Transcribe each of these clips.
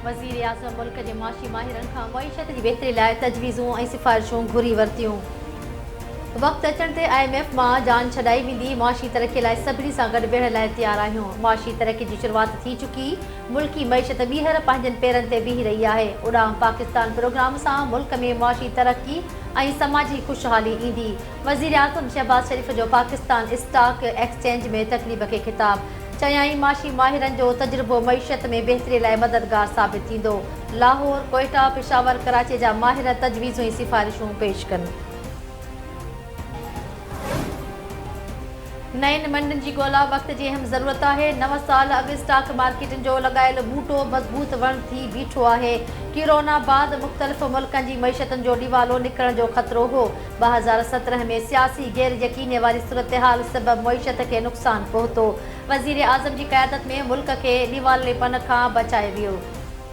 वज़ीर आज़म मुल्क जे माशी माहिरनि खां मईशत जी बहितरी लाइ तजवीज़ूं ऐं सिफ़ारिशूं घुरी वरितियूं। वक़्तु अचण ते IMF मां जान छॾाई वेंदी। माशी तरक़ीअ लाइ सभिनी सां गॾु विहण लाइ तयारु आहियूं। माशी तरक़ी जी शुरूआति थी चुकी। मुल्की मईशत ॿीहर पंहिंजनि पेरनि ते बीही रही आहे। उॾाम पाकिस्तान प्रोग्राम सां मुल्क में माशी तरक़ी ऐं समाजी खुशहाली ईंदी। वज़ीर आज़म शहबाज़ शरीफ़ जो पाकिस्तान स्टॉक एक्सचेंज में तक़रीब खे ख़िताब। चयाईं माशी माहिरनि जो तजुर्बो मईशत में बहितरी लाइ मददगार साबित थींदो। लाहौर, कोयटा, पेशावर, कराची जा माहिर तजवीज़ूं ऐं सिफ़ारिशूं पेश कनि। नयनि मंडियुनि जी ॻोल्हा वक़्त जी अहम ज़रूरत आहे। 9 साल अॻु स्टॉक मार्केटनि जो लॻायल ॿूटो मज़बूत वण थी बीठो आहे। कोरोना बाद मुख़्तलिफ़ मुल्कनि जी मईशतुनि जो ॾीवालो निकिरण जो ख़तरो हो। 2017 में सियासी गैर यकीनी वारी सूरतहाल सबबि मईशत खे नुक़सानु पहुतो। वज़ीर आज़म जी क़यादत में मुल्क खे ॾीवालेपन खां बचाए वियो।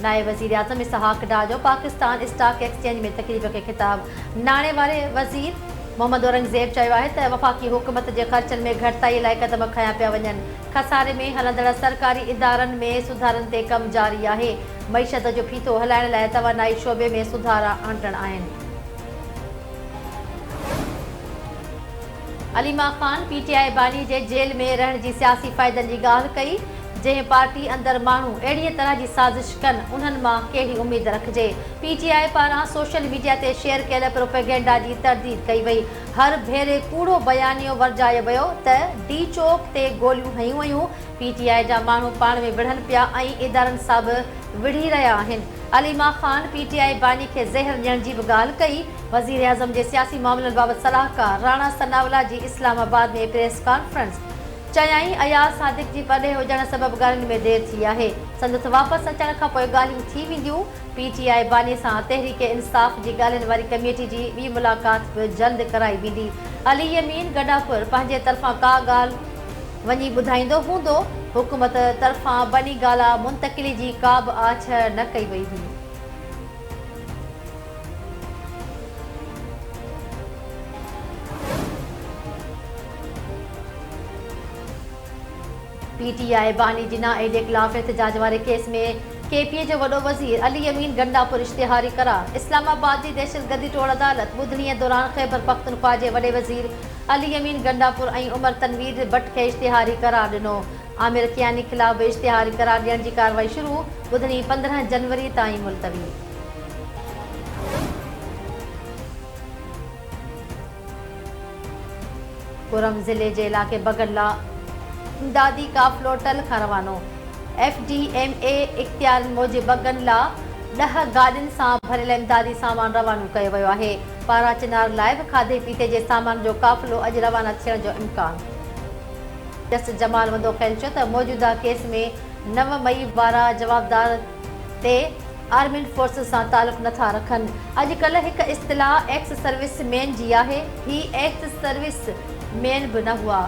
नायब वज़ीर आज़म इसहाक़ डार जो पाकिस्तान स्टॉक एक्सचेंज में तक़रीब खे ख़िताब। नाणे वारे वज़ीर मोहम्मद औरंगज़ेब चयो आहे त वफ़ाक़ी हुकूमत जे ख़र्चनि में घटिताई लाइ क़दम खयां पिया वञनि। खसारे में हलंदड़ सरकारी इदारनि में सुधारनि ते कमु जारी आहे। मईशत जो फीथो हलाइण लाइ तवानाई शोबे में सुधारा आणणा आहिनि। अलीमा ख़ान PTI बानी जे जेल में रहण जी सियासी फ़ाइदनि जी ॻाल्हि कई। जंहिं पार्टी अंदरि माण्हू अहिड़ीअ तरह जी साज़िश कनि उन्हनि मां कहिड़ी उमेद रखिजे। PTI पारां सोशल मीडिया ते शेयर कयल प्रोपेगेंडा जी तरदीद कई वई। हर भेरे कूड़ो बयानियो वर्जायो वियो त D चौक ते गोलियूं हयूं वयूं। PTI जा माण्हू पाण में विढ़नि पिया ऐं इदारनि सां बि विढ़ी रहिया आहिनि। अलीमा ख़ान PTI बानी खे ज़हर ॾियण जी बि ॻाल्हि कई। वज़ीर आज़म जे सियासी मामलनि बाबति सलाहकार राणा सनावला जी इस्लामाबाद में प्रेस कॉन्फ्रेंस। चयाईं अयाज़ सादिक जी परॾे हुजण सबबि ॻाल्हियुनि में देरि थी आहे। संदसि वापसि अचण खां पोइ ॻाल्हियूं थी वेंदियूं। PTI बानी सां तहरीक इंसाफ़ जी ॻाल्हियुनि वारी कमेटी जी ॿी मुलाक़ात बि जल्द कराई वेंदी। अली यमीन गंडापुर पंहिंजे तरफ़ां का ॻाल्हि वञी ॿुधाईंदो हूंदो। हुकूमत तरफ़ां बनी ॻाल्हा मुंतक़िली जी का बि आछ न कई वई हुई। PTI बानी जिना एडे ख़िलाफ़ एहतजाज वारे केस में KPA जो वॾो वज़ीर अली यमीन गंडापुर इश्तिहारी करार। इस्लामाबाद जी दहशतगर्दी टोड़ अदालत ॿुधणीअ दौरान ख़ैबर पख्तूनख्वा जे वॾे वज़ीर अली यमीन गंडापुर ऐं उमर तनवीर भट्ट खे इश्तिहारी करार ॾिनो। आमिर कियानी ख़िलाफ़ बि इश्तिहारी करार ॾियण जी कार्रवाई शुरू। ॿुधणी 15 जनवरी ताईं मुलतवी। कुरम ज़िले जे इलाइक़े बगरला इमदादी काफ़िलो टल खां रवानो। FDMA इख़्तियारनि मूजिबि बगरला 10 गाॾियुनि सां भरियल इमदादी सामान रवानो कयो वियो आहे। पारा चिनार लाइ बि खाधे पीते जे सामान जो काफ़िलो अॼु रवाना थियण जो इम्कान। जस्टिस जमाल वंदो ख़्यालु चयो त मौजूदा केस में 9 मई वारा जवाबदार ते आर्मिड फोर्सिस सां तालुक़ नथा रखनि। अॼुकल्ह हिकु इस्तिलाह एक्स सर्विस मैन जी आहे। ही एक्स सर्विस मैन बि न हुआ।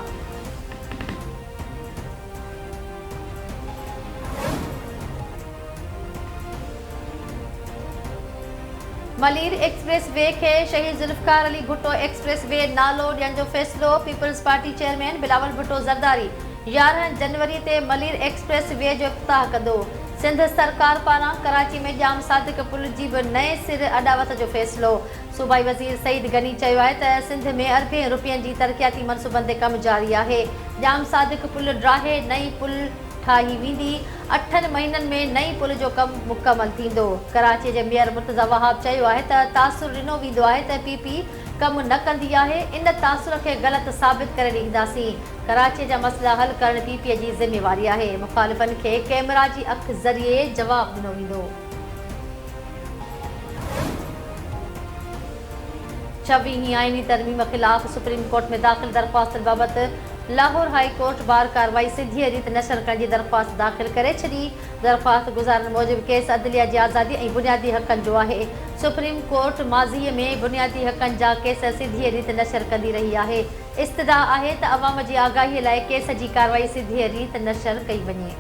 मलीर एक्सप्रेस वे खे शहीद ज़ुल्फ़िकार अली भुट्टो एक्सप्रेस वे नालो ॾियण जो फ़ैसिलो। Peoples Party chairman Bilawal Bhutto Zardari 11 जनवरी ते मलीर एक्सप्रेस वे जो इफ़्तिताह कंदो। सिंध सरकार पारां कराची में जाम सादिक पुल जी बि नए सिर अॾावत जो फ़ैसिलो। सूबाई वज़ीर सईद गनी चयो आहे त सिंध में अरबें रुपयनि जी तरक़ियाती मनसूबनि ते कमु जारी आहे। जाम सादिक पुल ड्राहे नई पुल ठाही वेंदी। 8 महीननि में नई पुल जो कमु मुकमल थींदो। कराची जे मेयर मुर्तज़ा वहाब चयो आहे त तासुर ॾिनो वेंदो आहे त PP कमु न कंदी आहे। इन तासुर खे ग़लति साबित करे ॾींदासीं। कराची जा मसइला हल करणु PP जी ज़िमेवारी आहे। मुख़ालिफ़नि खे कैमरा जी अख ज़रिए जवाबु ॾिनो वेंदो। 26 आइनी तरमीम ख़िलाफ़ सुप्रीम कोर्ट में दाख़िल दरख़्वास्तनि बाबति लाहौर हाई कोर्ट बार कार्रवाई सिधी रीत नशर करण जी दरख़्वास्त दाख़िल करे छॾी। दरख़्वास्त गुज़ारनि मूजिबि केस अदलिया जी आज़ादी ऐं बुनियादी हक़नि जो आहे। सुप्रीम कोर्ट माज़ीअ में बुनियादी हक़नि जा केस सिधी रीत नशर कंदी रही आहे। इस्तदा आहे त अवाम जी आगाहीअ लाइ केस जी कार्रवाई सिधी रीत नशर कई वञे।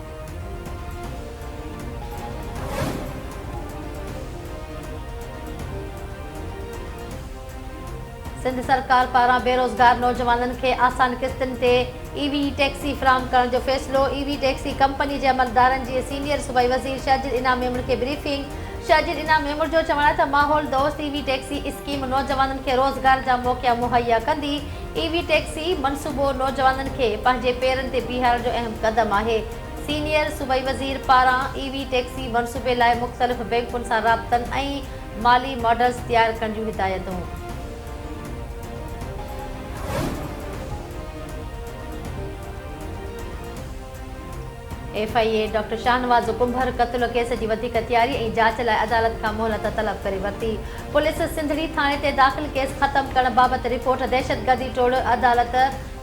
सिंध सरकार पारां बेरोज़गार नौजवाननि खे आसान किस्तनि ते ईवी टैक्सी फराहम करण जो फ़ैसिलो। ईवी टैक्सी कंपनी जे अमलदारनि जी सीनियर सूबाई वज़ीर शाजिद इनाम मेमूर खे ब्रीफिंग। शाजिद इनाम मेमूर जो चवणु आहे त माहौल दोस्त ईवी टैक्सी स्कीम नौजवाननि खे रोज़गार जा मौक़ा मुहैया कंदी। ईवी टैक्सी मनसूबो नौजवाननि खे पंहिंजे पेरनि ते बीहारण जो अहम क़दम आहे। सीनियर सूबाई वज़ीर पारां ईवी टैक्सी मनसूबे लाइ मुख़्तलिफ़ बैंकुनि सां राब्तनि ऐं माली मॉडल्स तयारु करण जूं हिदायतूं। FIA डॉक्टर शाहनवाज़ कुंभर क़त्ल केस जी वधीक तयारी ऐं जांच लाइ अदालत खां मोहलत तलब करे वरिती। पुलिस सिंधड़ी थाणे ते दाख़िल केस ख़त्म करण बाबति रिपोर्ट दहशतगर्दी टोड़ अदालत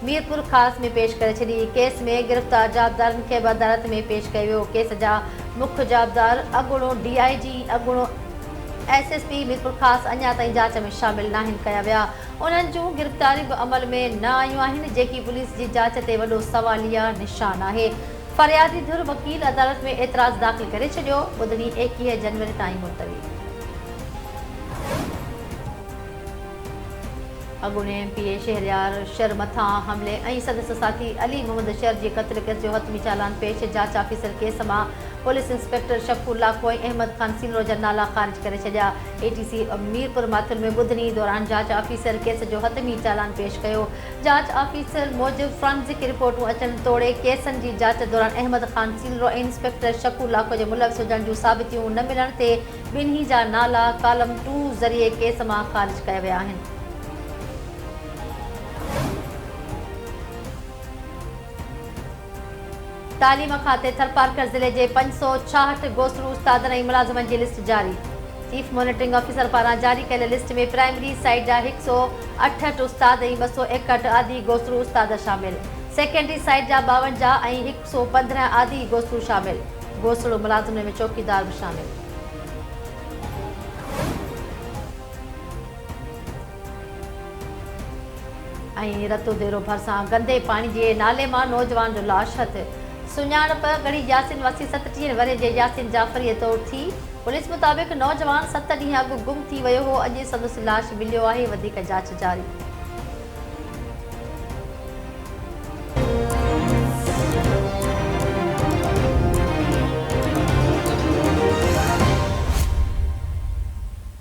मीरपुर ख़ास में पेश करे छॾी। केस में गिरफ़्तार जाबदारनि खे बि अदालत में पेश कयो वियो। केस जा मुख्य जाबदार अॻूणो DIG अॻूणो SSP मीरपुर ख़ास अञा ताईं जांच में शामिल नाहिनि कया विया। उन्हनि जूं गिरफ़्तारी बि अमल में न आयूं आहिनि, जेकी पुलिस जी जांच ते वॾो सवालिया निशान आहे। फरियादी धुर वकील अदालत में एतराज़ दाख़िल करे छॾियो। ॿुधणी 21 जनवरी ताईं मुलतवी। अॻूणे MPA शहरयार शर मथां हमले ऐं सदस्य साथी अली मोहम्मद शर जे क़त्ल केस जो हतमी चालान पेश। जांच ऑफिसर केस मां पुलिस इंस्पेक्टर शफ़ुल्ला कोई अहमद खान सीनरो जा नाला ख़ारिज करे छॾिया। ATC मीरपुर माथुर में ॿुधणी दौरान जांच ऑफिसर केस जो हतमी चालान पेश कयो। जांच ऑफिसर मूजिबि फॉरेंसिक रिपोर्टूं अचनि तोड़े केसनि जी जांच दौरान अहमद खान सीनरो ऐं इंस्पेक्टर शफ़ुल्ला जे मुलविस हुजण जूं साबितियूं न मिलण ते ॿिन्ही जा नाला कॉलम 2 ज़रिए केस मां ख़ारिज कया विया आहिनि। तालीम खाते थरपारकर ज़िले जे 566 गोसरू उस्तादनि ऐं मुलाज़िमनि जी लिस्ट जारी। चीफ मॉनिटरिंग ऑफिसर पारां जारी कयल लिस्ट में प्राइमरी साइड जा 168 उस्ताद ऐं 261 आदि गोसरू उस्ताद शामिल। सेकेंडरी साइड जा 52 ऐं 115 आदि गोसरू शामिल। गोसरू मुलाज़िमनि में चौकीदार बि शामिल। ऐं रतो देरो भरिसां गंदे पाणी जे नाले मां नौजवान जो लाश हथ। सुञाणप गढ़ी यासिन वासी 37 वरे जे यासिन जाफ़रीअ तौरु थी। पुलिस मुताबिक़ नौजवान 7 ॾींहं अॻु गुम थी वियो हो। अॼु संदसि लाश मिलियो आहे। वधीक जांच जारी।